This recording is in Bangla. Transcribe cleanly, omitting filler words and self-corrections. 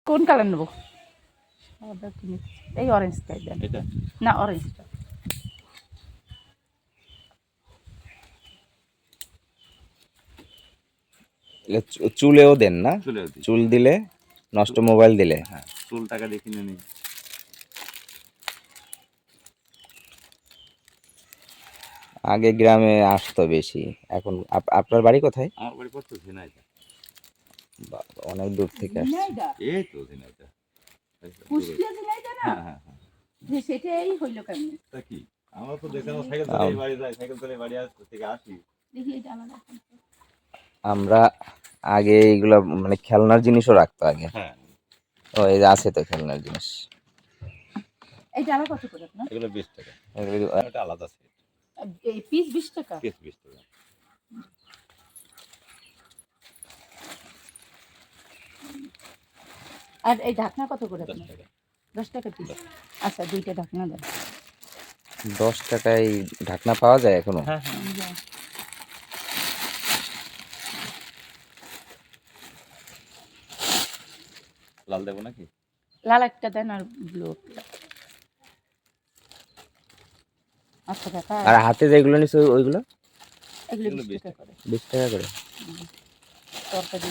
কোন কালার নেবো? এই অরেঞ্জটাই দেন। এটা না, অরেঞ্জটা। চুলেও দেন না? চুলেও দিই। চুল দিলে নষ্ট, মোবাইল দিলে। হ্যাঁ, চুল টাকা দিয়ে কিনে নিই। আগে গ্রামে আসতো বেশি, এখন আপনার বাড়ি কোথায়? আমার বাড়ি পড়তো ঝিনাইদহ। বাবা, অনেক দূর থেকে আসছে। ঝিনাইদহ? এই তো ঝিনাইদহ। কুষ্টিয়া ঝিনাইদহ না? হ্যাঁ হ্যাঁ হ্যাঁ। যে সেটাই হইলো কেমনে? তা কি আমরা তো দেখলাম সাইকেল চলে বাড়ি যায়, সাইকেল চলে বাড়ি আসতে থেকে আসি। দেখি এটা আলাদা। আমরা আগে এইগুলা মানে খেলনার জিনিসও রাখতো আগে। হ্যাঁ, ও এই যে আছে তো খেলনার জিনিস। এইটা আবার কত করে আপনার? এগুলো 20 টাকা। এগুলো- এটা আলাদা আছে। এই পিস 20 টাকা? পিস 20 টাকা। আর এই ঢাকনা কত করে 10 আপনার? টাকা। 10 টাকা পিস। আচ্ছা, দুইটা ঢাকনা দেন। 10 টাকায় ঢাকনা পাওয়া যায় এখনো? হ্যাঁ হ্যাঁ। লাল দেবো নাকি? লাল একটা দেন আর ব্লু একটা। আচ্ছা কাকা, আর হাতে যেগুলো নিচ্ছে ওইগুলো এগুলো এগুলো 20 টাকা করে। 20 টাকা করে। তরকারি